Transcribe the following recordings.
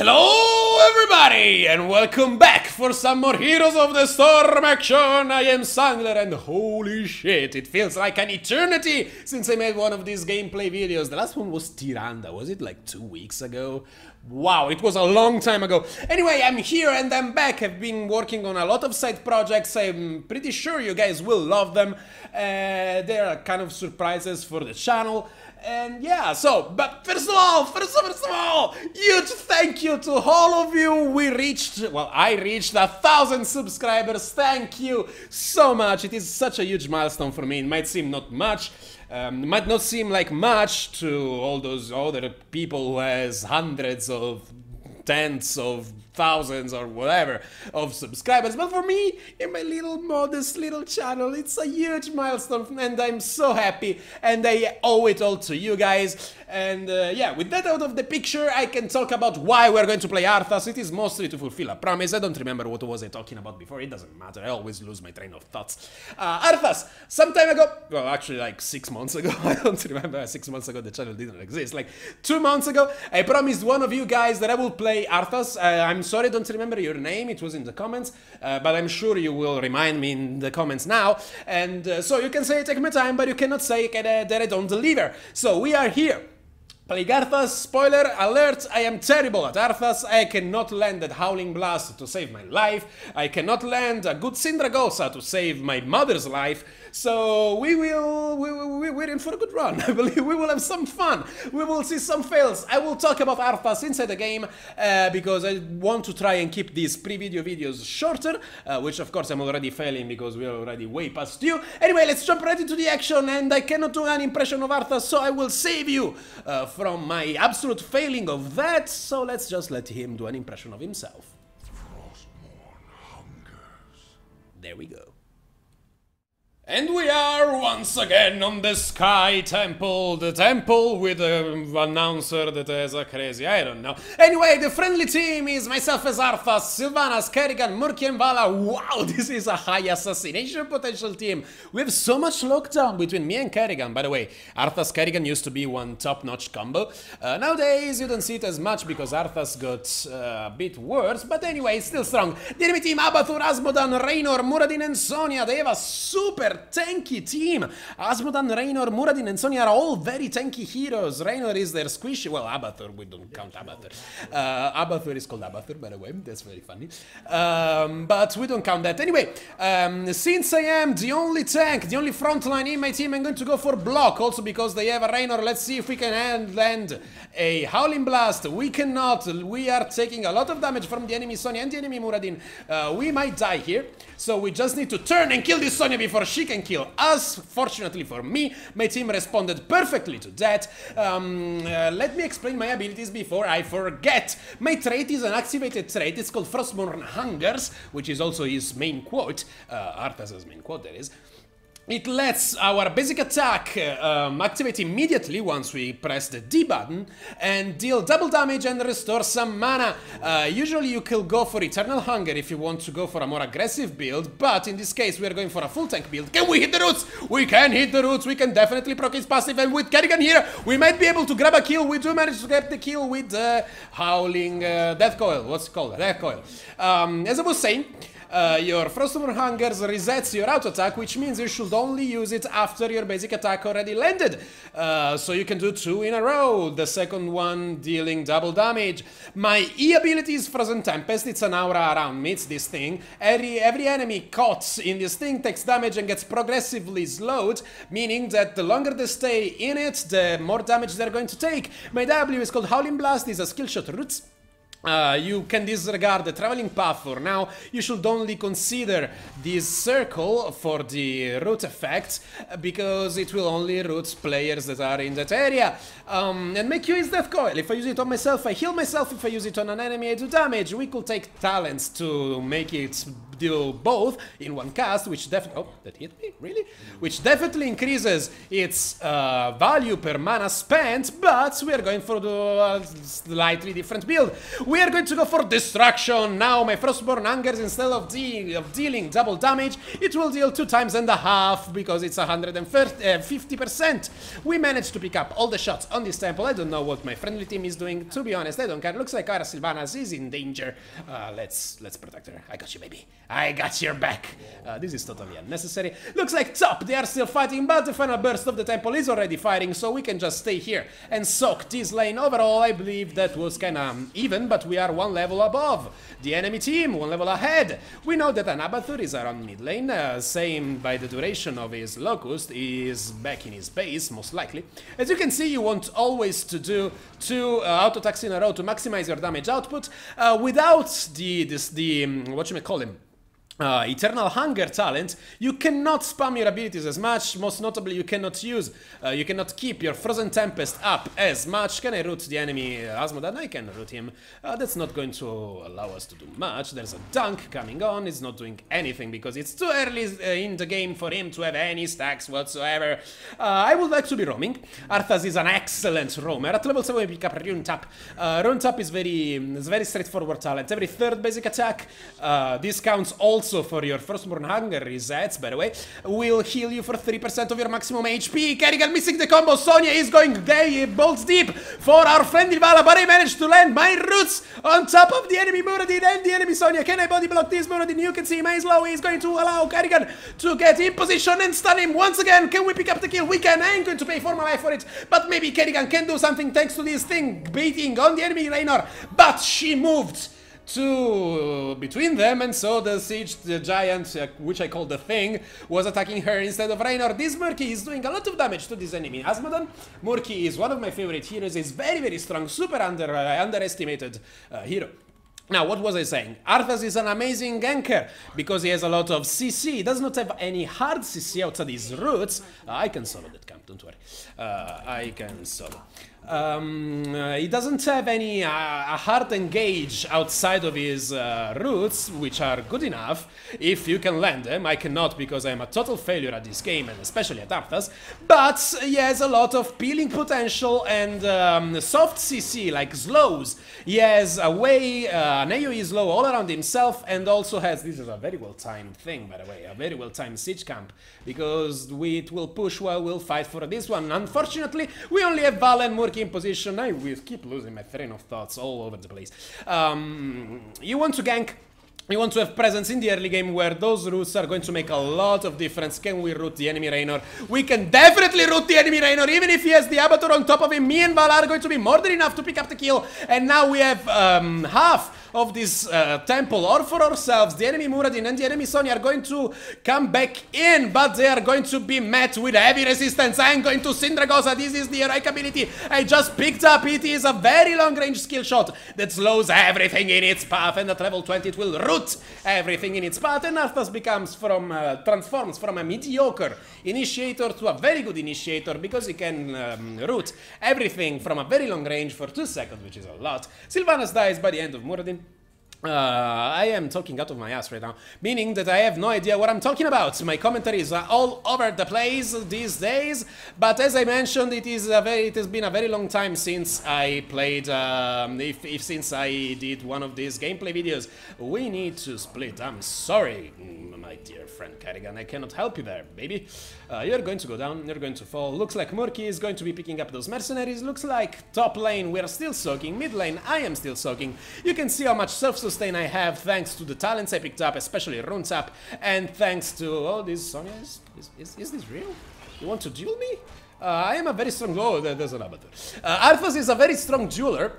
Hello everybody and welcome back for some more Heroes of the Storm action. I am SunGlare and holy shit, it feels like an eternity since I made one of these gameplay videos. The last one was Tiranda, was it like 2 weeks ago? Wow, it was a long time ago. Anyway, I'm here and I'm back. I've been working on a lot of side projects. I'm pretty sure you guys will love them. They are kind of surprises for the channel. And yeah, but first of all, huge thank you to all of you. I reached 1,000 subscribers. Thank you so much. It is such a huge milestone for me. It might seem not much. Might not seem like much to all those other people who has hundreds of tens of thousands or whatever of subscribers, but for me, in my little modest little channel, it's a huge milestone and I'm so happy and I owe it all to you guys. And yeah, with that out of the picture, I can talk about why we're going to play Arthas. It is mostly to fulfill a promise. I don't remember what was I talking about before. It doesn't matter. I always lose my train of thoughts. Arthas, some time ago, well, actually like 6 months ago, I don't remember. 6 months ago, the channel didn't exist. Like 2 months ago, I promised one of you guys that I will play Arthas. I'm sorry, I don't remember your name. It was in the comments, but I'm sure you will remind me in the comments now. And so you can say take my time, but you cannot say that I don't deliver. So we are here. Playing Arthas, spoiler alert, I am terrible at Arthas. I cannot land that Howling Blast to save my life. I cannot land a good Sindragosa to save my mother's life. So we're in for a good run. I believe we will have some fun. We will see some fails. I will talk about Arthas inside the game because I want to try and keep these pre-video videos shorter, which of course I'm already failing because we're already way past you. Anyway, let's jump right into the action, and I cannot do an impression of Arthas, so I will save you from my absolute failing of that. So let's just let him do an impression of himself. Frostmourne hungers. There we go. And we are once again on the Sky Temple, the temple with an announcer that is a crazy, I don't know. Anyway, the friendly team is myself as Arthas, Sylvanas, Kerrigan, Murky and Vala. Wow, this is a high assassination potential team. We have so much lockdown between me and Kerrigan. By the way, Arthas Kerrigan used to be one top-notch combo. Nowadays, you don't see it as much because Arthas got a bit worse, but anyway, it's still strong. The enemy team, Abathur, Asmodan, Raynor, Muradin and Sonia, they have a super tanky team. Asmodan, Raynor, Muradin and Sonia are all very tanky heroes. Raynor is their squishy, well, Abathur, we don't count Abathur. Abathur is called Abathur, by the way, that's very funny. But we don't count that. Anyway, since I am the only tank, the only frontline in my team, I'm going to go for block, also because they have a Raynor. Let's see if we can land a Howling Blast. We cannot. We are taking a lot of damage from the enemy Sonia and the enemy Muradin. We might die here, so we just need to turn and kill this Sonia before she can kill us. Fortunately for me, my team responded perfectly to that. Let me explain my abilities before I forget. My trait is an activated trait. It's called Frostmourne Hungers, which is also his main quote. Arthas' main quote, that is. It lets our basic attack activate immediately once we press the D button and deal double damage and restore some mana. Usually you can go for Eternal Hunger if you want to go for a more aggressive build, but in this case we are going for a full tank build. Can we hit the roots? We can hit the roots. We can definitely proc his passive, and with Kerrigan here we might be able to grab a kill. We do manage to get the kill with the Howling Death Coil. What's it called? Death Coil. As I was saying, your Frostmourne Hungers resets your auto attack, which means you should only use it after your basic attack already landed. So you can do 2 in a row, the second one dealing double damage. My E ability is Frozen Tempest. It's an aura around me, it's this thing. Every enemy caught in this thing takes damage and gets progressively slowed, meaning that the longer they stay in it, the more damage they're going to take. My W is called Howling Blast, is a skill shot roots. You can disregard the traveling path for now. You should only consider this circle for the root effect because it will only root players that are in that area. And make use Death Coil. If I use it on myself, I heal myself. If I use it on an enemy, I do damage. We could take talents to make it do both in one cast, which definitely... Oh, that hit me? Really? Which definitely increases its value per mana spent, but we are going for the slightly different build. We are going to go for Destruction. Now my Frostmourne Hungers, instead of dealing double damage, it will deal 2.5 because it's 150%. We managed to pick up all the shots on this temple. I don't know what my friendly team is doing. To be honest, I don't care. Looks like our Sylvanas is in danger. Let's protect her. I got you, baby. I got your back. This is totally unnecessary. Looks like top. They are still fighting, but the final burst of the temple is already firing, so we can just stay here and soak this lane. Overall, I believe that was kinda even, but we are one level above the enemy team, one level ahead. We know that an Abathur is around mid lane, same by the duration of his Locust, is back in his base, most likely. As you can see, you want always to do 2 auto attacks in a row to maximize your damage output, without the whatchamacallit, Eternal Hunger talent, you cannot spam your abilities as much. Most notably, you cannot keep your Frozen Tempest up as much. Can I root the enemy Asmodan? I can root him. That's not going to allow us to do much. There's a dunk coming on. It's not doing anything because it's too early in the game for him to have any stacks whatsoever. I would like to be roaming. Arthas is an excellent roamer. At level 7 we pick up Rune Tap. Rune Tap is very straightforward talent. Every third basic attack, this counts also for your Frostmourne Hunger resets, by the way, will heal you for 3% of your maximum HP. Kerrigan missing the combo. Sonya is going bolts deep for our friendly Vala, but I managed to land my roots on top of the enemy Muradin and the enemy Sonya. Can I body block this Muradin? You can see him is low. He's going to allow Kerrigan to get in position and stun him once again. Can we pick up the kill? We can. I ain't going to pay for my life for it, but maybe Kerrigan can do something thanks to this thing baiting on the enemy Raynor, but she moved to between them, and so the siege, the giant, which I call the thing, was attacking her instead of Raynor. This Murky is doing a lot of damage to this enemy Asmodan. Murky is one of my favorite heroes. He's very strong, super underestimated hero. Now, what was I saying? Arthas is an amazing ganker because he has a lot of CC. He does not have any hard CC outside his roots. I can solo that camp, don't worry. I can solo. He doesn't have any hard engage outside of his roots, which are good enough if you can land them. I cannot because I'm a total failure at this game, and especially at Arthas. But he has a lot of peeling potential and soft CC, like slows. He has a way, an AoE slow all around himself, and also has, this is a very well-timed thing, by the way, a very well-timed siege camp, because it will push while we'll fight for this one. Unfortunately, we only have Val and Murky in position. I will keep losing my train of thoughts all over the place. You want to gank. You want to have presence in the early game where those roots are going to make a lot of difference. Can we root the enemy Raynor? We can definitely root the enemy Raynor, even if he has the Abathur on top of him. Me and Val are going to be more than enough to pick up the kill. And now we have half of this temple all for ourselves. The enemy Muradin and the enemy Sonya are going to come back in, but they are going to be met with heavy resistance. I am going to Syndragosa. This is the heroic ability I just picked up. It is a very long range skill shot that slows everything in its path, and at level 20 it will root everything in its path, and Arthas becomes transforms from a mediocre initiator to a very good initiator because he can root everything from a very long range for 2 seconds, which is a lot. Sylvanas dies by the end of Muradin. I am talking out of my ass right now, meaning that I have no idea what I'm talking about. My commentary is all over the place these days, but as I mentioned, it has been a very long time since I played, since I did one of these gameplay videos. We need to split. I'm sorry, my dear friend Kerrigan, I cannot help you there, baby. You're going to go down, you're going to fall. Looks like Murky is going to be picking up those mercenaries. Looks like top lane we're still soaking, mid lane I am still soaking. You can see how much self-sustain I have thanks to the talents I picked up, especially Rune Tap, and thanks to... Oh, this Sonya is this real? You want to duel me? I am a very strong... Oh, there's an Abathur. Arthas is a very strong dueler.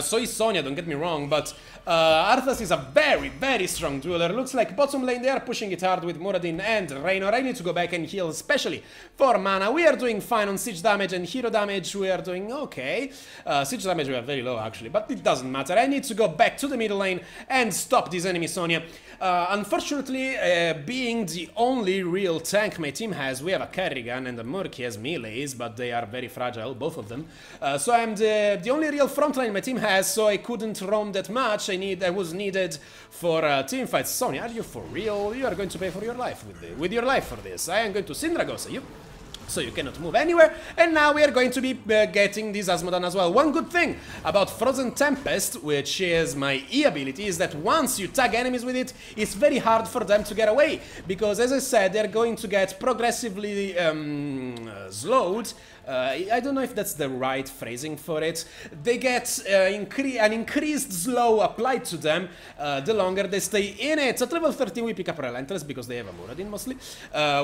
So is Sonya, don't get me wrong, but Arthas is a very strong dueler. Looks like bottom lane they are pushing it hard with Muradin and Raynor. I need to go back and heal, especially for mana. We are doing fine on siege damage and hero damage. We are doing okay. Siege damage we are very low actually, but it doesn't matter. I need to go back to the middle lane and stop this enemy Sonya. Unfortunately, being the only real tank my team has, we have a Kerrigan and a Murky has melees, but they are very fragile, both of them. So I'm the only real frontline my team team has, so I couldn't roam that much. I was needed for team fights. Sonya, are you for real? You are going to pay for your life with your life for this. I am going to Syndragosa you, so you cannot move anywhere, and now we are going to be getting this Asmodan as well. One good thing about Frozen Tempest, which is my E ability, is that once you tag enemies with it, it's very hard for them to get away, because as I said, they're going to get progressively slowed. I don't know if that's the right phrasing for it. They get an increased slow applied to them the longer they stay in it. At level 13 we pick up Relentless because they have a Muradin mostly.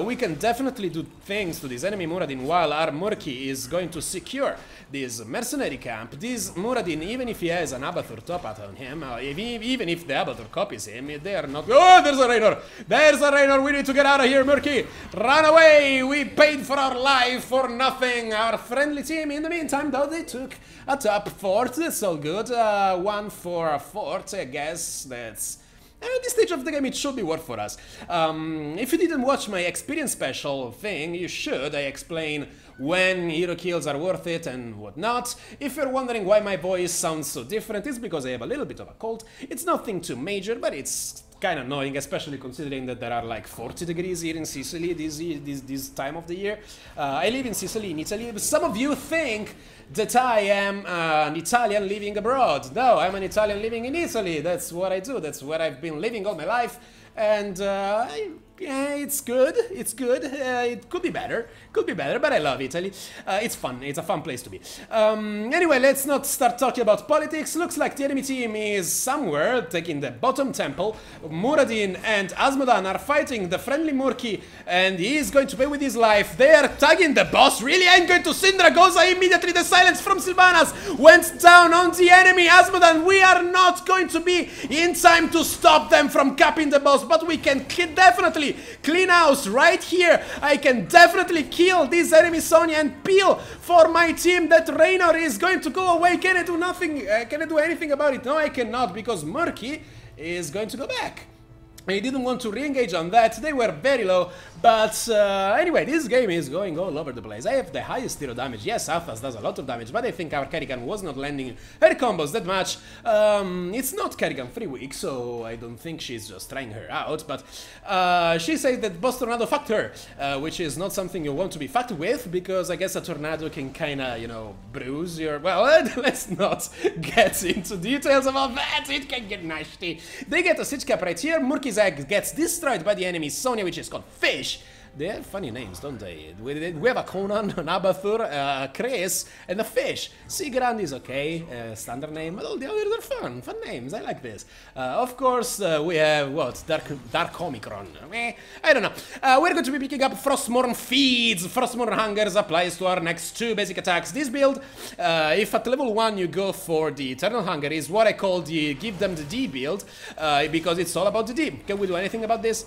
We can definitely do things to this enemy Muradin while our Murky is going to secure this mercenary camp. This Muradin, even if he has an Abathur top hat on him, even if the Abathur copies him, they are not... Oh, there's a Raynor! There's a Raynor! We need to get out of here, Murky! Run away! We paid for our life for nothing! Our friendly team, in the meantime, though, they took a top fort. That's all good. 1 for a fort, I guess. That's... At this stage of the game, it should be worth for us. If you didn't watch my experience special thing, you should. I explain when hero kills are worth it and whatnot. If you're wondering why my voice sounds so different, it's because I have a little bit of a cold. It's nothing too major, but it's kind of annoying, especially considering that there are like 40 degrees here in Sicily this time of the year. I live in Sicily, in Italy. Some of you think that I am an Italian living abroad. No, I'm an Italian living in Italy. That's what I do. That's where I've been living all my life. And yeah, it's good. It's good. It could be better. Could be better, but I love Italy. It's fun. It's a fun place to be. Anyway, let's not start talking about politics. Looks like the enemy team is somewhere taking the bottom temple. Muradin and Asmodan are fighting the friendly Murky, and he is going to pay with his life. They are tagging the boss. Really? I'm going to Syndragosa immediately. The silence from Sylvanas went down on the enemy. Asmodan, we are not going to be in time to stop them from capping the boss, but we can definitely clean house right here. I can definitely kill this enemy Sonya and peel for my team. That Raynor is going to go away. Can I do nothing? Can I do anything about it? No, I cannot, because Murky is going to go back. I didn't want to re-engage on that. They were very low. But anyway, this game is going all over the place. I have the highest hero damage. Yes, Arthas does a lot of damage, but I think our Kerrigan was not landing her combos that much. It's not Kerrigan 3 week, so I don't think she's just trying her out. But she said that Boss Tornado fucked her, which is not something you want to be fucked with, because I guess a tornado can kinda, you know, bruise your... Well, let's not get into details about that. It can get nasty. They get a Siege Cap right here. Murky's egg gets destroyed by the enemy Sonya, which is called Fish. They have funny names, don't they? We have a Conan, an Abathur, a Chris, and a Fish. Sigrand is okay, standard name, but all the others are fun names, I like this. Of course, we have, what, Dark Omicron. I don't know. We're going to be picking up Frostmourne Feeds. Frostmourne Hungers applies to our next 2 basic attacks. This build, if at level 1 you go for the Eternal Hunger, is what I call the give them the D build, because it's all about the D. Can we do anything about this?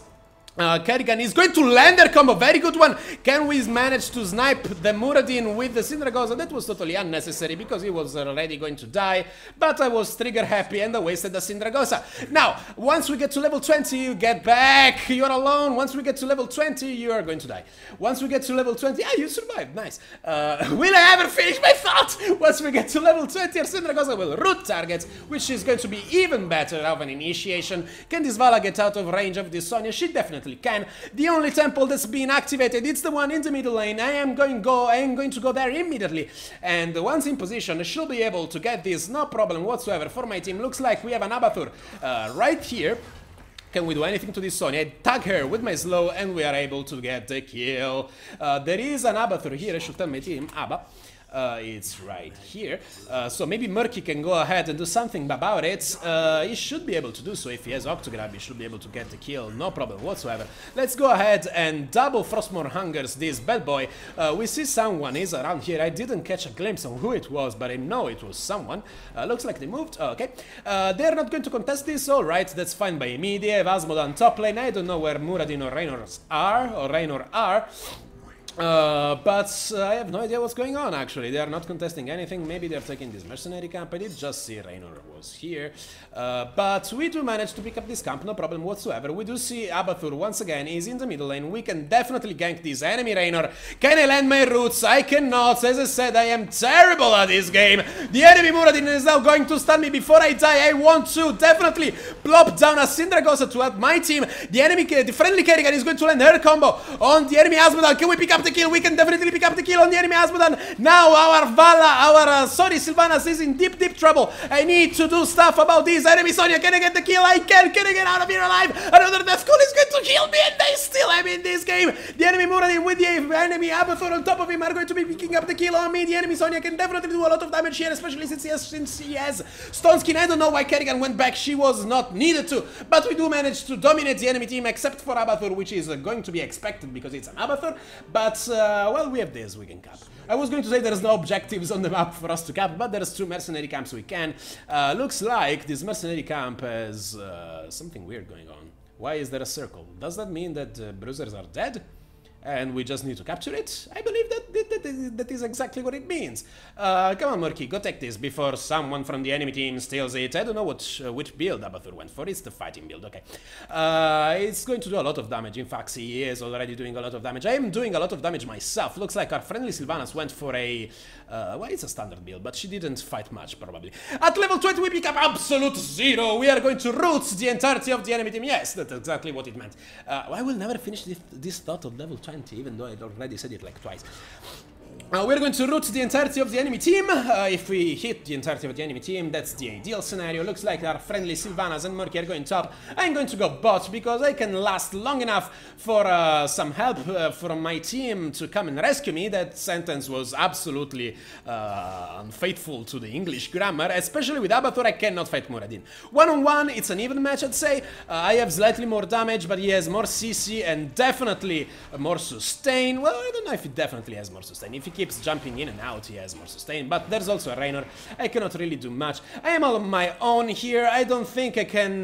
Kerrigan is going to land their combo, very good one. Can we manage to snipe the Muradin with the Syndragosa? That was totally unnecessary because he was already going to die, but I was trigger happy and I wasted the Syndragosa. Now, once we get to level 20, you get back, you're alone. Once we get to level 20, you are going to die. Once we get to level 20, you survived, nice. Will I ever finish my thought? Once we get to level 20, our Syndragosa will root targets, which is going to be even better of an initiation. Can this Vala get out of range of this Sonya? She definitely can. The only temple that's been activated, it's the one in the middle lane. I am going to go there immediately, and once in position, I should be able to get this, no problem whatsoever for my team. Looks like we have an Abathur right here. Can we do anything to this Sonya? I tag her with my slow, and we are able to get the kill. There is an Abathur here. I should tell my team, Abba. It's right here. So maybe Murky can go ahead and do something about it. He should be able to do so. If he has Octograb, he should be able to get the kill. No problem whatsoever. Let's go ahead and double Frostmourne Hungers this bad boy. We see someone is around here. I didn't catch a glimpse on who it was, but I know it was someone. Looks like they moved. Okay. They're not going to contest this. Alright, that's fine by me. They have Asmodan top lane. I don't know where Muradin or Raynor are. But I have no idea what's going on, actually. They are not contesting anything. Maybe they're taking this mercenary camp. I did just see Raynor was here. But we do manage to pick up this camp, no problem whatsoever. We do see Abathur once again is in the middle lane. We can definitely gank this enemy Raynor. Can I land my roots? I cannot. As I said, I am terrible at this game. The enemy Muradin is now going to stun me before I die. I want to definitely plop down a Syndragosa to help my team. The friendly Kerrigan is going to land her combo on the enemy Asmodan. Can we pick up the kill? We can definitely pick up the kill on the enemy Asmodan. Now our Vala, Sylvanas is in deep trouble. I need to do stuff about this enemy Sonya. Can I get the kill? I can. Can I get out of here alive? Another death call is going to kill me, and they still am in this game. The enemy Muradin with the enemy Abathur on top of him are going to be picking up the kill on me. The enemy Sonya can definitely do a lot of damage here, especially since he has Stone Skin. I don't know why Kerrigan went back. She was not needed to, but we do manage to dominate the enemy team, except for Abathur, which is going to be expected because it's an Abathur. But well, we have this we can cap. I was going to say there's no objectives on the map for us to cap, but there's 2 mercenary camps we can. Looks like this mercenary camp has something weird going on. Why is there a circle? Does that mean that bruisers are dead? And we just need to capture it? I believe that is exactly what it means. Come on, Murky, go take this before someone from the enemy team steals it. I don't know which build Abathur went for. It's the fighting build, okay. It's going to do a lot of damage. In fact, he is already doing a lot of damage. I am doing a lot of damage myself. Looks like our friendly Sylvanas went for a... well, it's a standard build, but she didn't fight much, probably. At level 20, we pick up absolute 0. We are going to root the entirety of the enemy team. Yes, that's exactly what it meant. I will never finish this thought of level 20. Even though I already said it like twice. We're going to root the entirety of the enemy team. If we hit the entirety of the enemy team, that's the ideal scenario. Looks like our friendly Sylvanas and Murky are going top. I'm going to go bot because I can last long enough for some help from my team to come and rescue me. That sentence was absolutely unfaithful to the English grammar, especially with Abathur. I cannot fight Muradin. One-on-one, it's an even match, I'd say. I have slightly more damage, but he has more CC and definitely more sustain. Well, I don't know if he definitely has more sustain. If he keeps jumping in and out, he has more sustain, but there's also a Raynor. I cannot really do much. I am on my own here. I don't think I can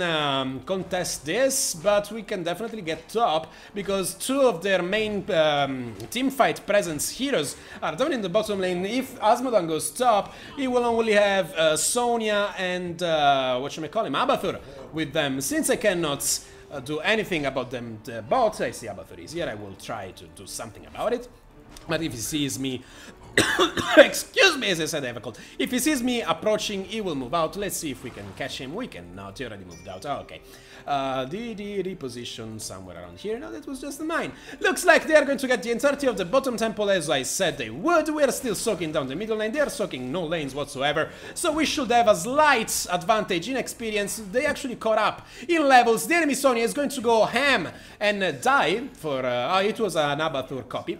contest this, but we can definitely get top, because 2 of their main teamfight presence heroes are down in the bottom lane. If Asmodan goes top, he will only have Sonya and Abathur with them. Since I cannot do anything about them bot, I see Abathur is here, I will try to do something about it. But if he sees me, excuse me, as I said, I have a cold. If he sees me approaching, he will move out. Let's see if we can catch him. We can not. He already moved out. Oh, okay. The reposition somewhere around here. No, that was just mine. Looks like they are going to get the entirety of the bottom temple, as I said they would. We are still soaking down the middle lane. They are soaking no lanes whatsoever. So we should have a slight advantage in experience. They actually caught up in levels. The enemy Sonya is going to go ham and die for... it was an Abathur copy.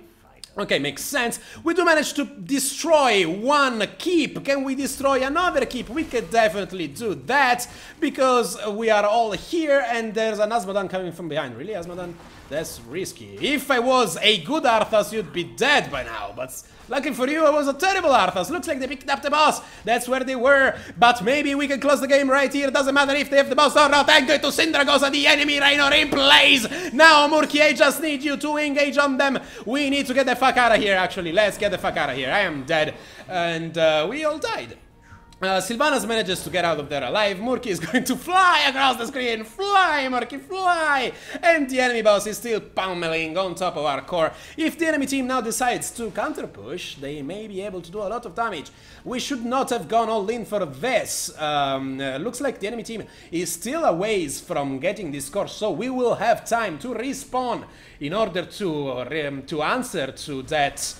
Okay, makes sense. We do manage to destroy 1 keep. Can we destroy another keep? We could definitely do that, because we are all here and there's an Asmodan coming from behind. Really, Asmodan? That's risky. If I was a good Arthas, you'd be dead by now, but lucky for you, I was a terrible Arthas. Looks like they picked up the boss. That's where they were, but maybe we can close the game right here. Doesn't matter if they have the boss or not. I'm going to Syndragosa, the enemy Raynor in place. Now, Murky, I just need you to engage on them. We need to get the fuck out of here, actually. Let's get the fuck out of here. I am dead, and we all died. Sylvanas manages to get out of there alive. Murky is going to fly across the screen. Fly, Murky, fly! And the enemy boss is still pummeling on top of our core. If the enemy team now decides to counter push, they may be able to do a lot of damage. We should not have gone all in for this. Looks like the enemy team is still a ways from getting this core, so we will have time to respawn in order to answer to that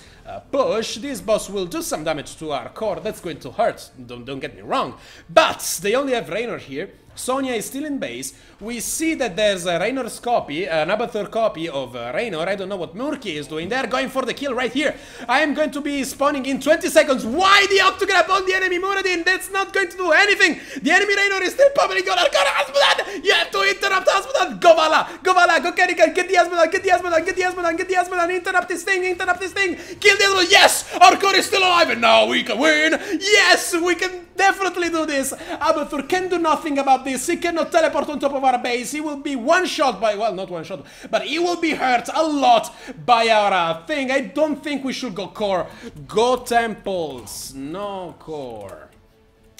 push. This boss will do some damage to our core. That's going to hurt, don't get me wrong, but they only have Raynor here. Sonya is still in base. We see that there's a Raynor's copy, an Abathur copy of Raynor. I don't know what Murky is doing. They're going for the kill right here. I am going to be spawning in 20 seconds. Why the octograph on the enemy Muradin? That's not going to do anything. The enemy Raynor is still pummeling on our core. Asmodan! You have to interrupt Asmodan! Go Vala! Go Vala! Go Kerrigan! Get the Asmodan! Get the Asmodan! Get the Asmodan! Get the Asmodan! Interrupt this thing! Interrupt this thing! Kill the other one! Yes! Our core is still alive and now we can win! Yes! We can Definitely do this. Abathur can do nothing about this. He cannot teleport on top of our base. He will be one-shot by, well, not one-shot, but he will be hurt a lot by our thing. I don't think we should go core. Go temples, no core.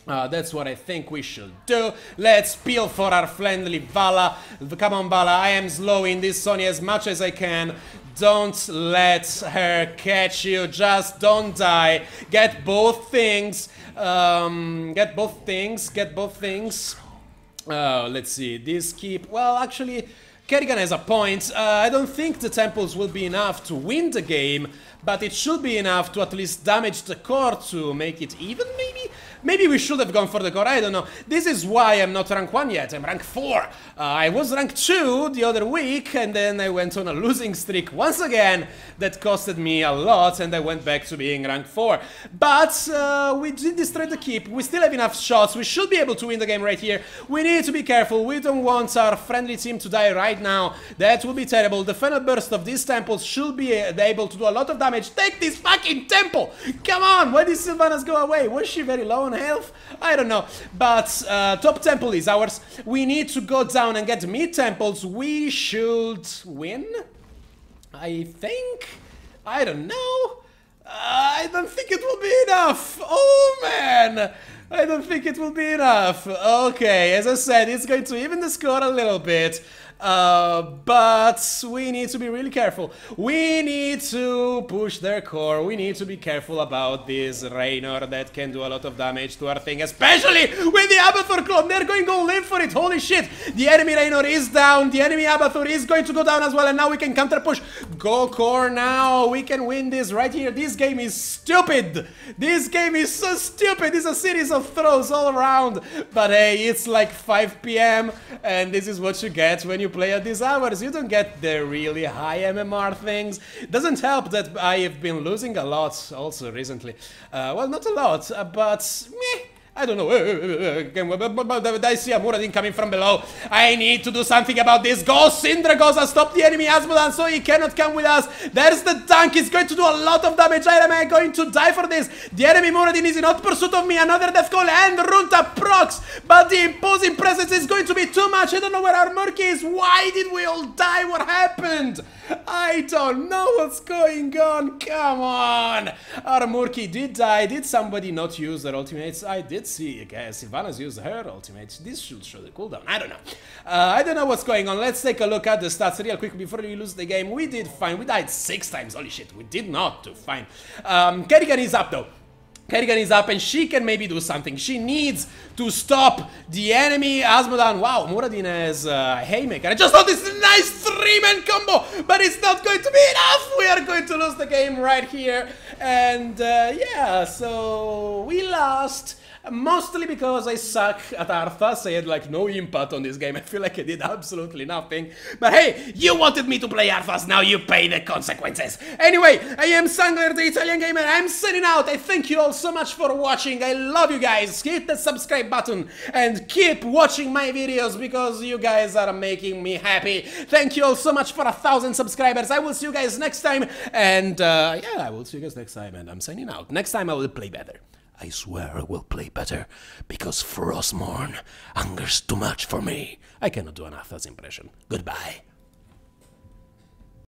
That's what I think we should do. Let's peel for our friendly Vala. Come on, Vala, I am slowing this Sonya as much as I can. Don't let her catch you. Just don't die. Get both things. Get both things. Let's see. This keep... Well, actually, Kerrigan has a point. I don't think the temples will be enough to win the game, but it should be enough to at least damage the core to make it even, maybe? Maybe we should have gone for the core, I don't know. This is why I'm not rank 1 yet, I'm rank 4. I was rank 2 the other week, and then I went on a losing streak once again. That costed me a lot, and I went back to being rank 4. But we did destroy the keep, we still have enough shots, we should be able to win the game right here. We need to be careful, we don't want our friendly team to die right now. That would be terrible. The final burst of these temples should be able to do a lot of damage. Take this fucking temple! Come on! Why did Sylvanas go away? Was she very low on health? I don't know. But top temple is ours. We need to go down and get mid temples. We should win? I think? I don't know. I don't think it will be enough. Oh man! I don't think it will be enough. Okay, as I said, it's going to even the score a little bit. But we need to be really careful. We need to push their core. We need to be careful about this Raynor that can do a lot of damage to our thing, especially with the Abathur clone. They're going to go live for it. Holy shit. The enemy Raynor is down. The enemy Abathur is going to go down as well. And now we can counter push. Go core now. We can win this right here. This game is stupid. This game is so stupid. It's a series of throws all around. But hey, it's like 5 p.m. and this is what you get when you play at these hours. You don't get the really high MMR things. It doesn't help that I have been losing a lot also recently. Well, not a lot, but meh. I don't know. I see a Muradin coming from below. I need to do something about this. Go, Syndra goes and stop the enemy Asmodan so he cannot come with us. There's the tank. He's going to do a lot of damage. I am going to die for this. The enemy Muradin is in hot pursuit of me. Another death call and Runta procs. But the imposing presence is going to be too much. I don't know where our Murky is. Why did we all die? What happened? I don't know what's going on. Come on. Our Murky did die. Did somebody not use their ultimates? I did see, okay, Sylvanas used her ultimates. This should show the cooldown. I don't know. I don't know what's going on. Let's take a look at the stats real quick before we lose the game. We did fine. We died 6 times. Holy shit. We did not do fine. Kerrigan is up though. Kerrigan is up and she can maybe do something. She needs to stop the enemy Asmodan. Wow, Muradin has Haymaker. I just thought this is a nice 3-man combo, but it's not going to be enough. We are going to lose the game right here. And yeah, so we lost. Mostly because I suck at Arthas. I had like no impact on this game. I feel like I did absolutely nothing. But hey, you wanted me to play Arthas, now you pay the consequences. Anyway, I am SunGlare, the Italian gamer. I'm signing out. I thank you all so much for watching. I love you guys. Hit the subscribe button and keep watching my videos because you guys are making me happy. Thank you all so much for 1,000 subscribers. I will see you guys next time. And yeah, I will see you guys next time. And I'm signing out. Next time I will play better. I swear I will play better, because Frostmourne hungers too much for me. I cannot do an Arthas impression. Goodbye.